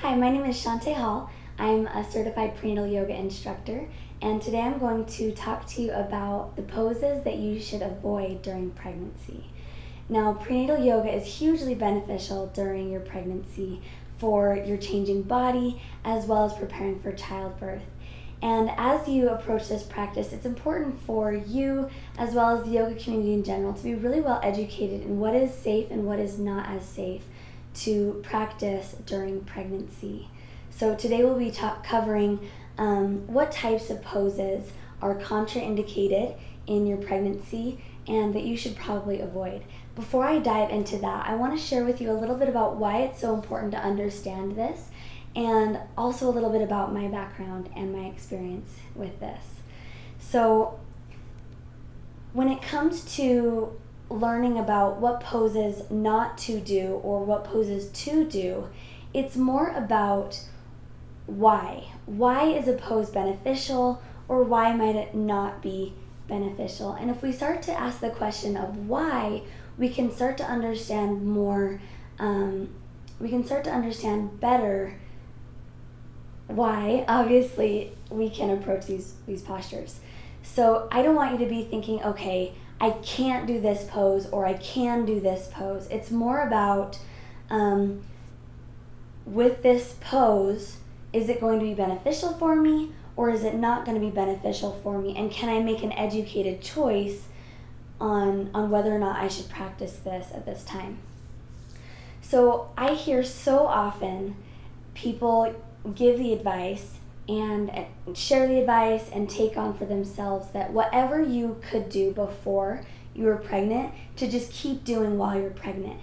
Hi, my name is Seantay. I'm a Certified Prenatal Yoga Instructor, and today I'm going to talk to you about the poses that you should avoid during pregnancy. Now, prenatal yoga is hugely beneficial during your pregnancy for your changing body as well as preparing for childbirth. And as you approach this practice, it's important for you as well as the yoga community in general to be really well educated in what is safe and what is not as safe to practice during pregnancy. So today we'll be covering what types of poses are contraindicated in your pregnancy and that you should probably avoid. Before I dive into that, I want to share with you a little bit about why it's so important to understand this, and also a little bit about my background and my experience with this. So when it comes to learning about what poses not to do or what poses to do, it's more about why. Why is a pose beneficial, or why might it not be beneficial? And if we start to ask the question of why, we can start to understand more, we can start to understand better why, obviously, we can approach these postures. So I don't want you to be thinking, okay, I can't do this pose or I can do this pose. It's more about, with this pose, is it going to be beneficial for me or is it not going to be beneficial for me? And can I make an educated choice on whether or not I should practice this at this time? So I hear so often people give the advice and share the advice and take on for themselves that whatever you could do before you were pregnant, to just keep doing while you're pregnant.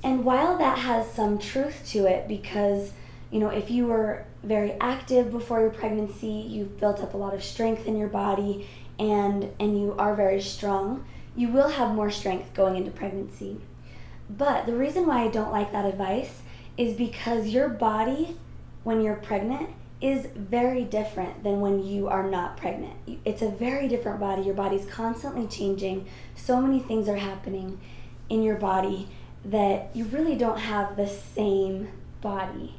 And while that has some truth to it, because if you were very active before your pregnancy, you've built up a lot of strength in your body, and you are very strong, you will have more strength going into pregnancy. But the reason why I don't like that advice is because your body, when you're pregnant, is very different than when you are not pregnant. It's a very different body. Your body's constantly changing. So many things are happening in your body that you really don't have the same body.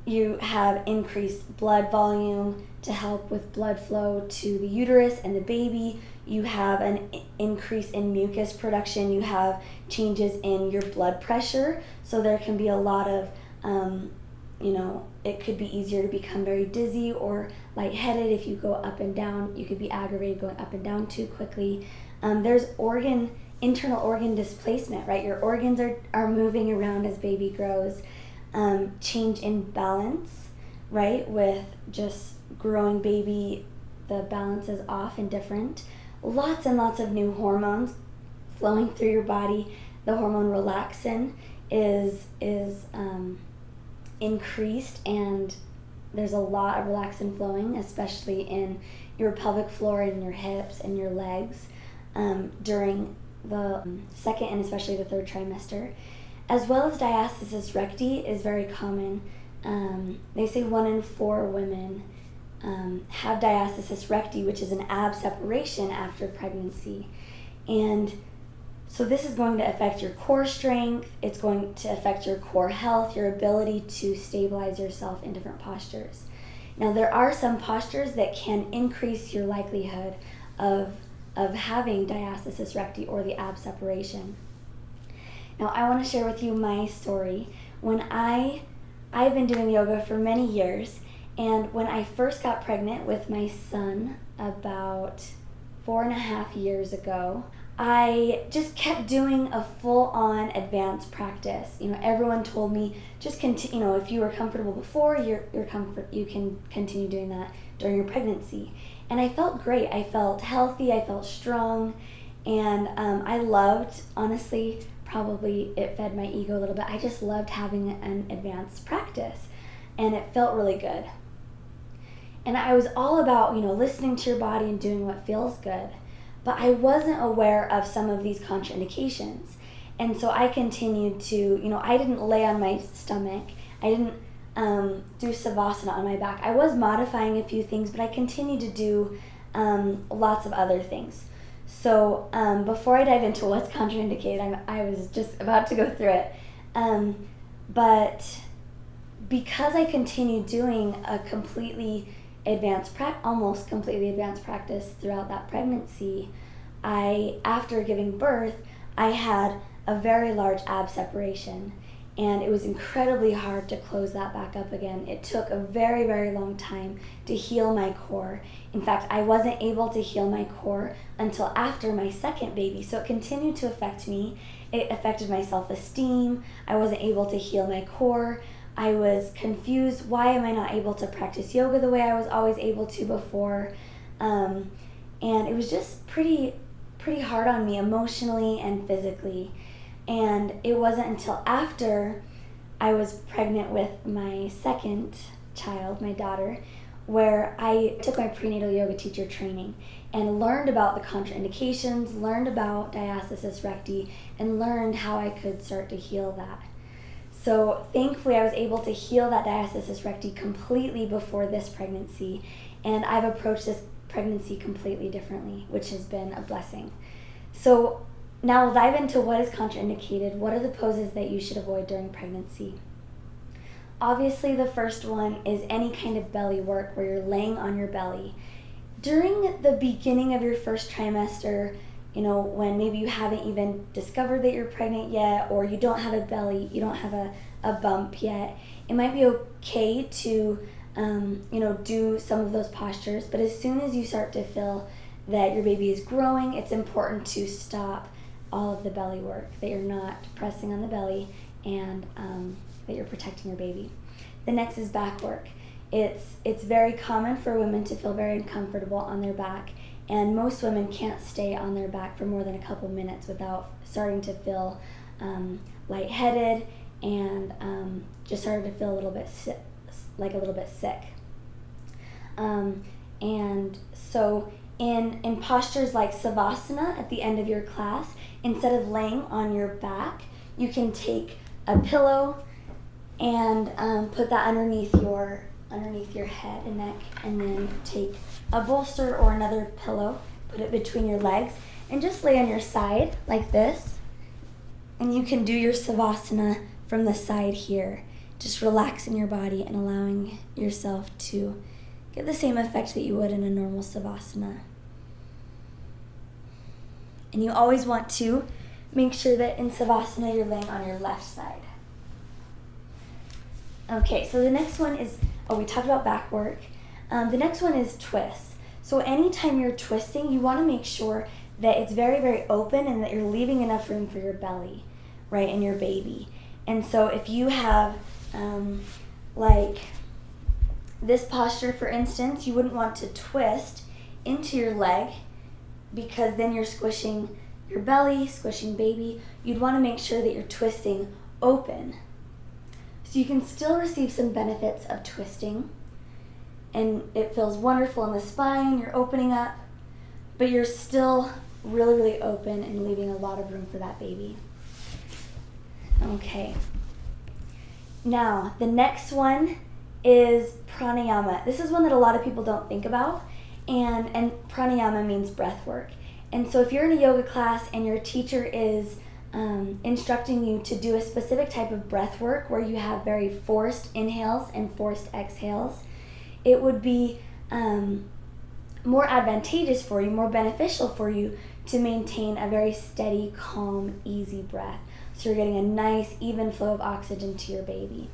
You have increased blood volume to help with blood flow to the uterus and the baby. You have an increase in mucus production. You have changes in your blood pressure. So there can be a lot of it could be easier to become very dizzy or lightheaded if you go up and down. You could be aggravated going up and down too quickly. There's internal organ displacement, right? Your organs are moving around as baby grows. Change in balance, right? With just growing baby, the balance is off and different. Lots and lots of new hormones flowing through your body. The hormone relaxin is increased, and there's a lot of relaxin flowing, especially in your pelvic floor and your hips and your legs during the second and especially the third trimester, as well as diastasis recti is very common. They say 1 in 4 women have diastasis recti, which is an ab separation after pregnancy. And so this is going to affect your core strength, it's going to affect your core health, your ability to stabilize yourself in different postures. Now there are some postures that can increase your likelihood of having diastasis recti or the ab separation. Now I want to share with you my story. When I've been doing yoga for many years, and when I first got pregnant with my son about 4.5 years ago, I just kept doing a full-on advanced practice. Everyone told me just continue. If you were comfortable before, you can continue doing that during your pregnancy. And I felt great. I felt healthy. I felt strong, and I loved, honestly, probably it fed my ego a little bit. I just loved having an advanced practice, and it felt really good. And I was all about listening to your body and doing what feels good. But I wasn't aware of some of these contraindications. And so I continued to, I didn't lay on my stomach. I didn't do savasana on my back. I was modifying a few things, but I continued to do lots of other things. So before I dive into what's contraindicated, I was just about to go through it. But because I continued doing a almost completely advanced practice throughout that pregnancy, after giving birth, I had a very large ab separation, and it was incredibly hard to close that back up again. It took a very, very long time to heal my core. In fact, I wasn't able to heal my core until after my second baby, so it continued to affect me. It affected my self-esteem. I wasn't able to heal my core. I was confused. Why am I not able to practice yoga the way I was always able to before? And it was just pretty hard on me emotionally and physically. And it wasn't until after I was pregnant with my second child, my daughter, where I took my prenatal yoga teacher training and learned about the contraindications, learned about diastasis recti, and learned how I could start to heal that. So thankfully I was able to heal that diastasis recti completely before this pregnancy, and I've approached this pregnancy completely differently, which has been a blessing. So now we'll dive into what is contraindicated. What are the poses that you should avoid during pregnancy? Obviously, the first one is any kind of belly work where you're laying on your belly. During the beginning of your first trimester, when maybe you haven't even discovered that you're pregnant yet, or you don't have a belly, you don't have a bump yet, it might be okay to do some of those postures. But as soon as you start to feel that your baby is growing, it's important to stop all of the belly work, that you're not pressing on the belly, and that you're protecting your baby. The next is back work. It's very common for women to feel very uncomfortable on their back, and most women can't stay on their back for more than a couple minutes without starting to feel lightheaded and just starting to feel a little bit sick. And so in postures like Savasana at the end of your class, instead of laying on your back, you can take a pillow and put that underneath your head and neck, and then take a bolster or another pillow, put it between your legs, and just lay on your side like this. And you can do your Savasana from the side here, just relaxing your body and allowing yourself to get the same effect that you would in a normal Savasana. And you always want to make sure that in Savasana you're laying on your left side. Okay, so the next one is, we talked about back work. The next one is twists. So anytime you're twisting, you want to make sure that it's very, very open and that you're leaving enough room for your belly, right, and your baby. And so if you have, like this posture, for instance, you wouldn't want to twist into your leg, because then you're squishing your belly, squishing baby. You'd want to make sure that you're twisting open. So you can still receive some benefits of twisting, and it feels wonderful in the spine, you're opening up, but you're still really, really open and leaving a lot of room for that baby. Okay. Now, the next one is pranayama. This is one that a lot of people don't think about, and pranayama means breath work. And so if you're in a yoga class and your teacher is instructing you to do a specific type of breath work where you have very forced inhales and forced exhales, it would be more advantageous for you, more beneficial for you to maintain a very steady, calm, easy breath. So you're getting a nice, even flow of oxygen to your baby.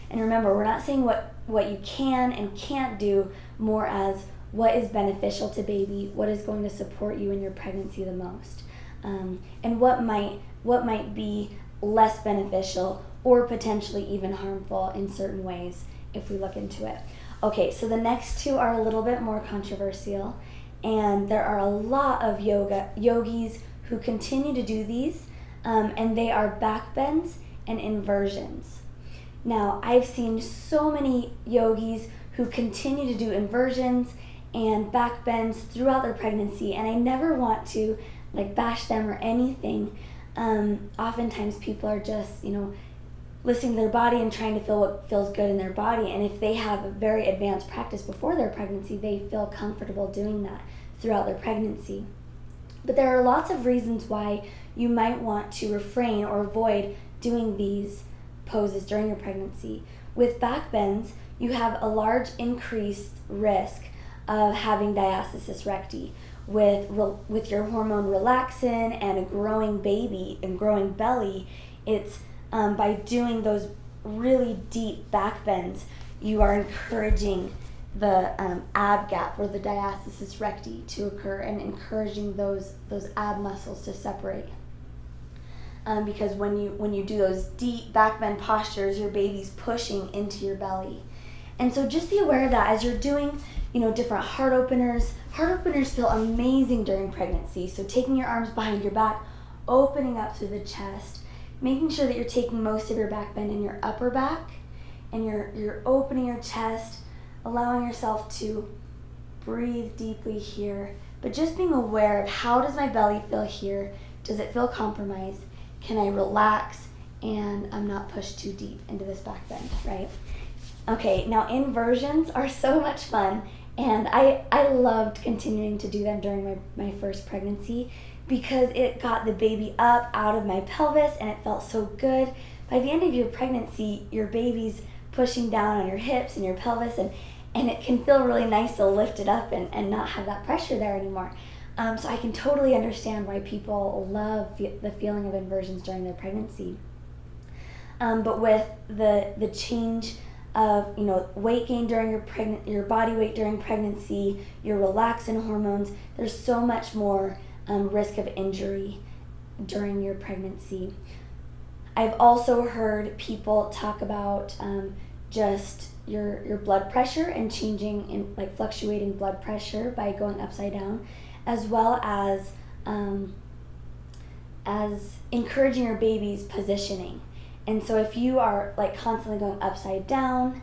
And remember, we're not saying what you can and can't do, more as what is beneficial to baby, what is going to support you in your pregnancy the most, and what might be less beneficial or potentially even harmful in certain ways if we look into it. Okay, so the next two are a little bit more controversial, and there are a lot of yogis who continue to do these, and they are back bends and inversions. Now, I've seen so many yogis who continue to do inversions and back bends throughout their pregnancy, and I never want to bash them or anything. Oftentimes people are just, listening to their body and trying to feel what feels good in their body, and if they have a very advanced practice before their pregnancy, they feel comfortable doing that throughout their pregnancy. But there are lots of reasons why you might want to refrain or avoid doing these poses during your pregnancy. with back bends, you have a large increased risk of having diastasis recti. With your hormone relaxin and a growing baby and growing belly, it's by doing those really deep back bends, you are encouraging the ab gap or the diastasis recti to occur and encouraging those ab muscles to separate. Because when you do those deep back bend postures, your baby's pushing into your belly. And so just be aware of that as you're doing, different heart openers. Heart openers feel amazing during pregnancy. So taking your arms behind your back, opening up through the chest, making sure that you're taking most of your back bend in your upper back, and you're opening your chest, allowing yourself to breathe deeply here, but just being aware of how does my belly feel here? Does it feel compromised? Can I relax and I'm not pushed too deep into this back bend, right? Okay, now inversions are so much fun, and I loved continuing to do them during my first pregnancy because it got the baby up out of my pelvis and it felt so good. By the end of your pregnancy, your baby's pushing down on your hips and your pelvis, and it can feel really nice to lift it up and not have that pressure there anymore. So I can totally understand why people love the feeling of inversions during their pregnancy. But with the change of weight gain during your body weight during pregnancy, your relaxin hormones, there's so much more risk of injury during your pregnancy. I've also heard people talk about just your blood pressure and changing in fluctuating blood pressure by going upside down, as well as encouraging your baby's positioning. And so if you are constantly going upside down,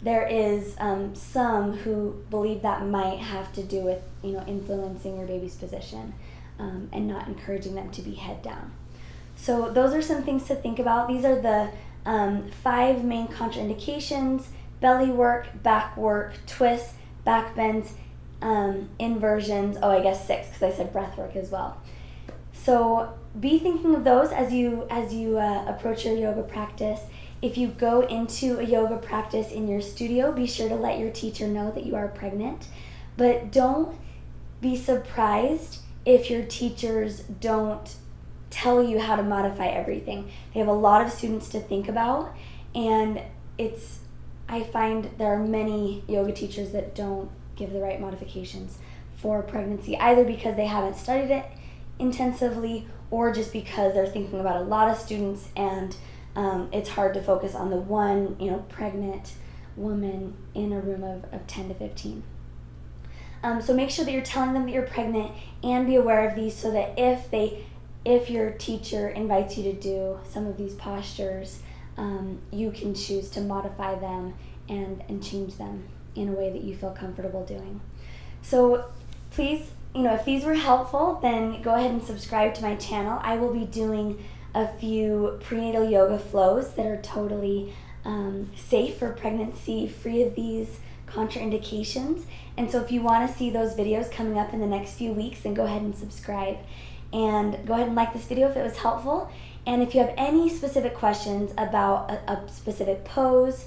there is some who believe that might have to do with influencing your baby's position and not encouraging them to be head down. So those are some things to think about. These are the 5 main contraindications: belly work, back work, twists, back bends, inversions. Oh, I guess 6 because I said breath work as well. So be thinking of those as you approach your yoga practice. If you go into a yoga practice in your studio, be sure to let your teacher know that you are pregnant. But don't be surprised if your teachers don't tell you how to modify everything. They have a lot of students to think about, and I find there are many yoga teachers that don't give the right modifications for pregnancy, either because they haven't studied it intensively or just because they're thinking about a lot of students and it's hard to focus on the one pregnant woman in a room of 10 to 15. So make sure that you're telling them that you're pregnant, and be aware of these so that if your teacher invites you to do some of these postures, you can choose to modify them and change them in a way that you feel comfortable doing. So please, if these were helpful, then go ahead and subscribe to my channel. I will be doing a few prenatal yoga flows that are totally safe for pregnancy, free of these contraindications. And so if you want to see those videos coming up in the next few weeks, then go ahead and subscribe. And go ahead and like this video if it was helpful. And if you have any specific questions about a specific pose,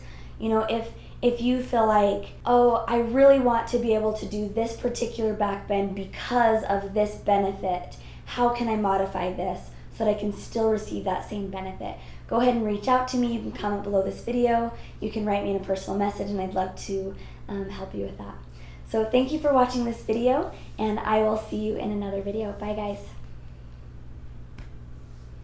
if you feel like, oh, I really want to be able to do this particular back bend because of this benefit, how can I modify this so that I can still receive that same benefit? Go ahead and reach out to me. You can comment below this video. You can write me in a personal message, and I'd love to help you with that. So thank you for watching this video, and I will see you in another video. Bye, guys.